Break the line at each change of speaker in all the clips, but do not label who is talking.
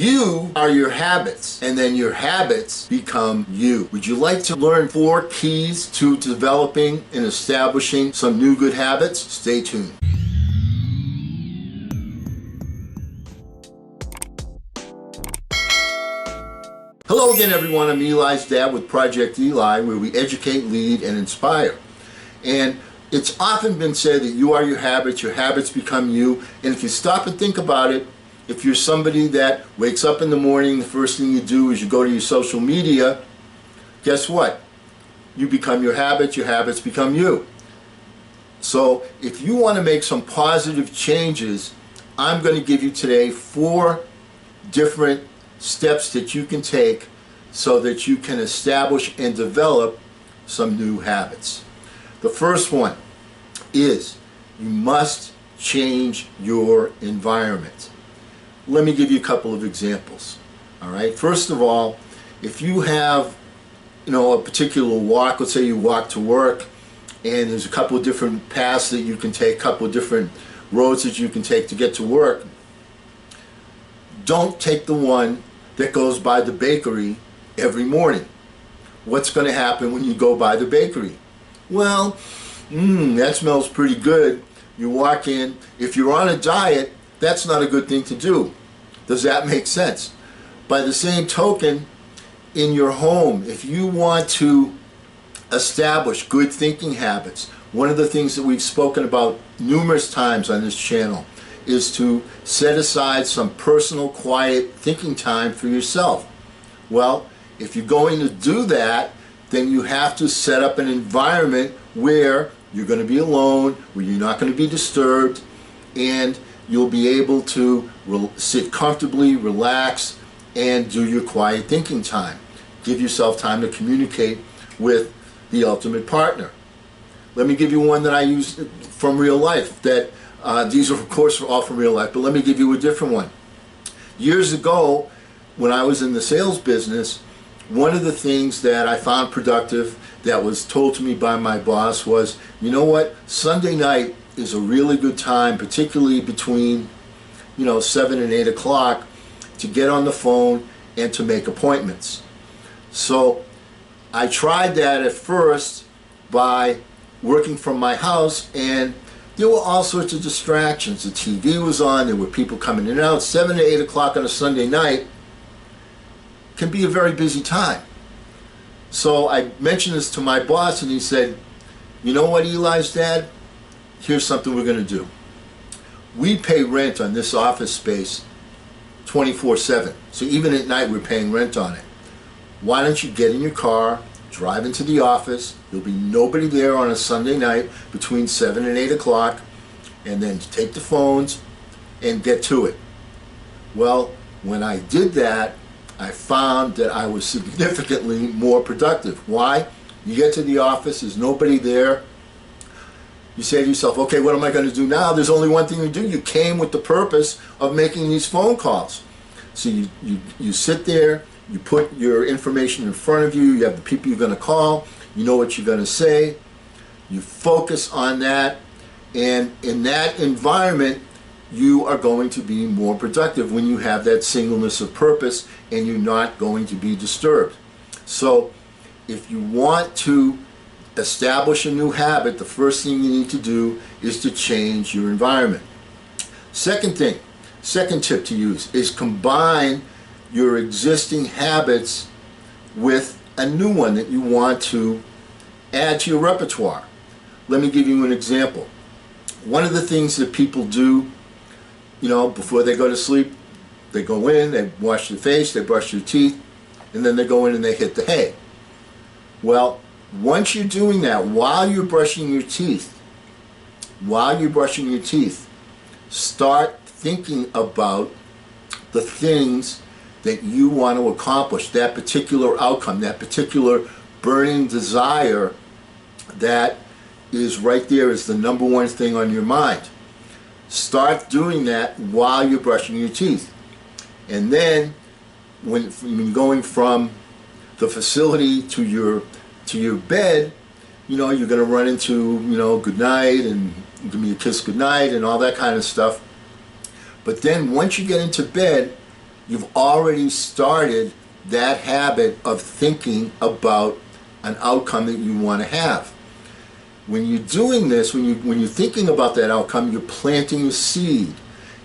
You are your habits, and then your habits become you. Would you like to learn 4 keys to developing and establishing some new good habits? Stay tuned. Hello again, everyone. I'm Eli's dad with Project Eli, where we educate, lead, and inspire. And it's often been said that you are your habits become you. And if you stop and think about it, if you're somebody that wakes up in the morning, the first thing you do is you go to your social media, guess what? You become your habits become you. So if you want to make some positive changes, I'm going to give you today 4 different steps that you can take so that you can establish and develop some new habits. The first one is you must change your environment. Let me give you a couple of examples. All right. First of all, if you have, a particular walk, let's say you walk to work, and there's a couple of different paths that you can take, a couple of different roads that you can take to get to work. Don't take the one that goes by the bakery every morning. What's going to happen when you go by the bakery? Well, that smells pretty good. You walk in. If you're on a diet, that's not a good thing to do. Does that make sense? By the same token, in your home, if you want to establish good thinking habits, one of the things that we've spoken about numerous times on this channel is to set aside some personal, quiet thinking time for yourself. Well, if you're going to do that, then you have to set up an environment where you're going to be alone, where you're not going to be disturbed, and you'll be able to sit comfortably, relax, and do your quiet thinking time. Give yourself time to communicate with the ultimate partner. Let me give you one that I use from real life. These are, of course, all from real life, but let me give you a different one. Years ago, when I was in the sales business, one of the things that I found productive that was told to me by my boss was, you know what, Sunday night is a really good time, particularly between 7 and 8 o'clock, to get on the phone and to make appointments. So I tried that at first by working from my house, and there were all sorts of distractions. The TV was on, there were people coming in and out. 7 to 8 o'clock on a Sunday night can be a very busy time. So I mentioned this to my boss, and he said, you know what, Eli's dad? Here's something we're going to do. We pay rent on this office space 24/7. So even at night we're paying rent on it. Why don't you get in your car, drive into the office, there'll be nobody there on a Sunday night between 7 and 8 o'clock, and then take the phones and get to it. Well, when I did that, I found that I was significantly more productive. Why? You get to the office, there's nobody there. You say to yourself, okay, what am I going to do now? There's only one thing to do. You came with the purpose of making these phone calls. So you sit there, you put your information in front of you, you have the people you're going to call, you know what you're going to say, you focus on that, and in that environment, you are going to be more productive when you have that singleness of purpose and you're not going to be disturbed. So if you want to establish a new habit, the first thing you need to do is to change your environment. Second tip to use is combine your existing habits with a new one that you want to add to your repertoire. Let me give you an example. One of the things that people do, before they go to sleep, they go in, they wash their face, they brush their teeth, and then they go in and they hit the hay. Well, once you're doing that, while you're brushing your teeth, start thinking about the things that you want to accomplish, that particular outcome, that particular burning desire that is right there as the number one thing on your mind. Start doing that while you're brushing your teeth. And then when you're going from the facility to your bed, you're going to run into, good night and give me a kiss good night and all that kind of stuff. But then once you get into bed, you've already started that habit of thinking about an outcome that you want to have. When you're doing this, when you're thinking about that outcome, you're planting a seed.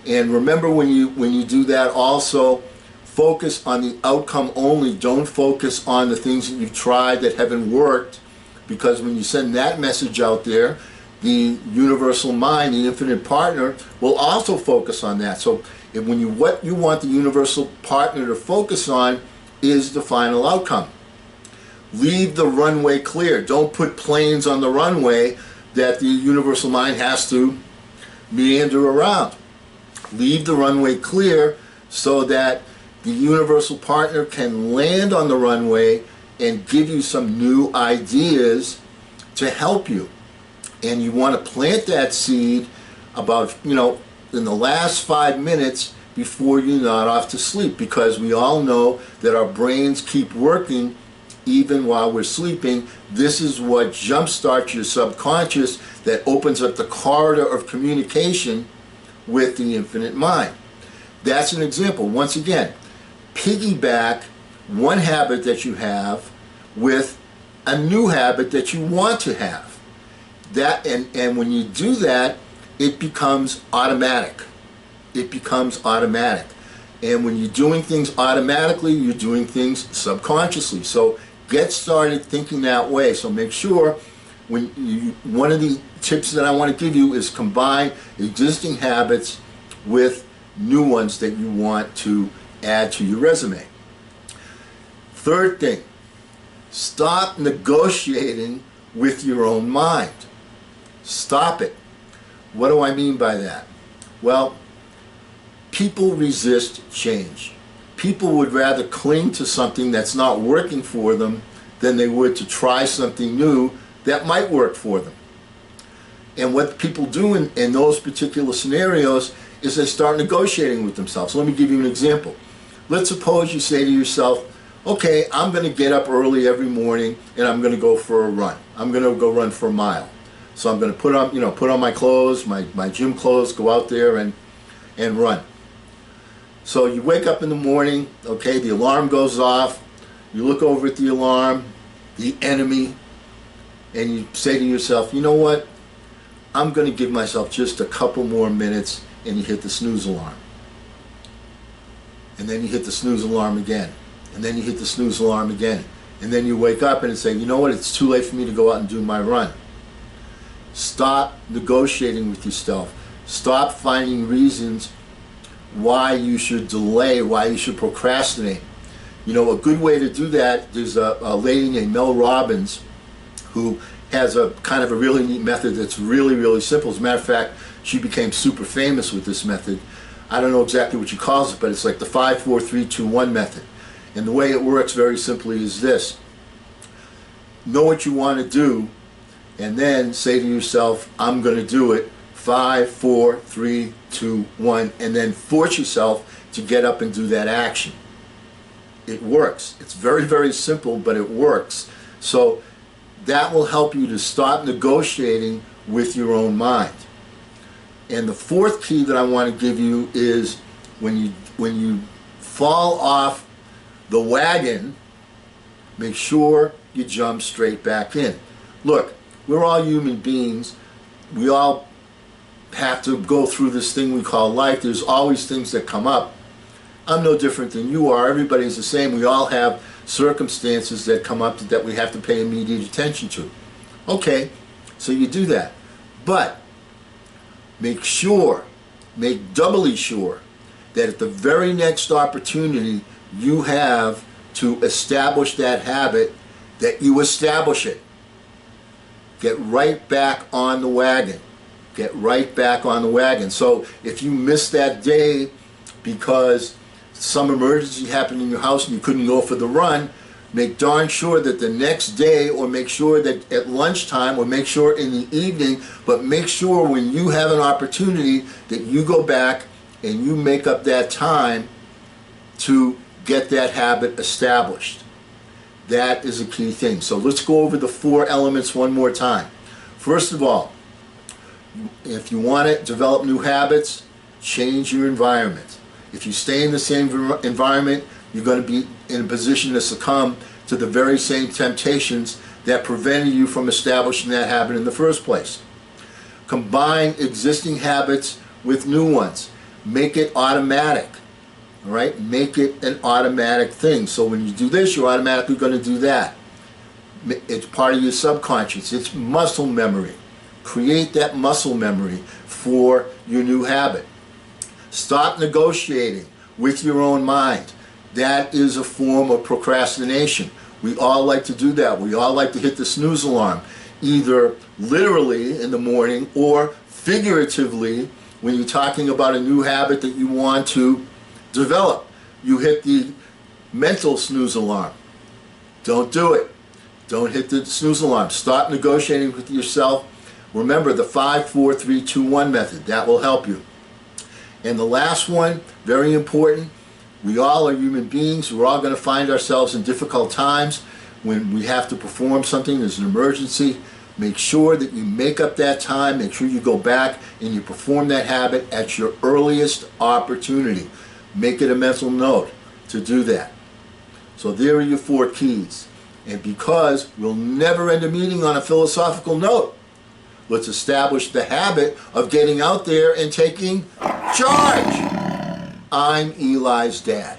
And remember, when you do that, also focus on the outcome only. Don't focus on the things that you've tried that haven't worked, because when you send that message out there, the universal mind, the infinite partner, will also focus on that. So what you want the universal partner to focus on is the final outcome. Leave the runway clear. Don't put planes on the runway that the universal mind has to meander around. Leave the runway clear so that the universal partner can land on the runway and give you some new ideas to help you. And you want to plant that seed about, in the last 5 minutes before you nod off to sleep, because we all know that our brains keep working even while we're sleeping. This is what jumpstarts your subconscious, that opens up the corridor of communication with the infinite mind. That's an example. Once again, piggyback one habit that you have with a new habit that you want to have. That and when you do that, it becomes automatic. It becomes automatic. And when you're doing things automatically, you're doing things subconsciously. So get started thinking that way. So make sure one of the tips that I want to give you is combine existing habits with new ones that you want to add to your resume. Third thing, stop negotiating with your own mind. Stop it. What do I mean by that? Well, people resist change. People would rather cling to something that's not working for them than they would to try something new that might work for them. And what people do in those particular scenarios is they start negotiating with themselves. Let me give you an example. Let's suppose you say to yourself, okay, I'm going to get up early every morning and I'm going to go for a run. I'm going to go run for a mile. So I'm going to put on my clothes, my gym clothes, go out there and run. So you wake up in the morning, okay, the alarm goes off, you look over at the alarm, the enemy, and you say to yourself, you know what, I'm going to give myself just a couple more minutes, and you hit the snooze alarm. And then you hit the snooze alarm again. And then you hit the snooze alarm again. And then you wake up and say, you know what, it's too late for me to go out and do my run. Stop negotiating with yourself. Stop finding reasons why you should delay, why you should procrastinate. A good way to do that, there's a lady named Mel Robbins who has a kind of a really neat method that's really, really simple. As a matter of fact, she became super famous with this method. I don't know exactly what she calls it, but it's like the 5, 4, 3, 2, 1 method. And the way it works very simply is this. Know what you want to do, and then say to yourself, I'm going to do it. 5, 4, 3, 2, 1, and then force yourself to get up and do that action. It works. It's very, very simple, but it works. So that will help you to stop negotiating with your own mind. And the fourth key that I want to give you is when you fall off the wagon, make sure you jump straight back in. Look, we're all human beings. We all have to go through this thing we call life. There's always things that come up. I'm no different than you are. Everybody's the same. We all have circumstances that come up that we have to pay immediate attention to. Okay, so you do that. But make doubly sure that at the very next opportunity you have to establish that habit, that you establish it. Get right back on the wagon. Get right back on the wagon. So if you miss that day because some emergency happened in your house and you couldn't go for the run, make darn sure that the next day, or make sure that at lunchtime, or make sure in the evening, but make sure when you have an opportunity that you go back and you make up that time to get that habit established. That is a key thing. So let's go over the 4 elements one more time. First of all, if you want to develop new habits, change your environment. If you stay in the same environment, you're going to be in a position to succumb to the very same temptations that prevented you from establishing that habit in the first place. Combine existing habits with new ones. Make it automatic. All right? Make it an automatic thing. So when you do this, you're automatically going to do that. It's part of your subconscious. It's muscle memory. Create that muscle memory for your new habit. Stop negotiating with your own mind. That is a form of procrastination. We all like to do that. We all like to hit the snooze alarm, either literally in the morning or figuratively when you're talking about a new habit that you want to develop. You hit the mental snooze alarm. Don't do it. Don't hit the snooze alarm. Stop negotiating with yourself. Remember the 5, 4, 3, 2, 1 method. That will help you. And the last one, very important, we all are human beings. We're all going to find ourselves in difficult times when we have to perform something. There's an emergency. Make sure that you make up that time. Make sure you go back and you perform that habit at your earliest opportunity. Make it a mental note to do that. So there are your 4 keys. And because we'll never end a meeting on a philosophical note, let's establish the habit of getting out there and taking charge. I'm Eli's dad.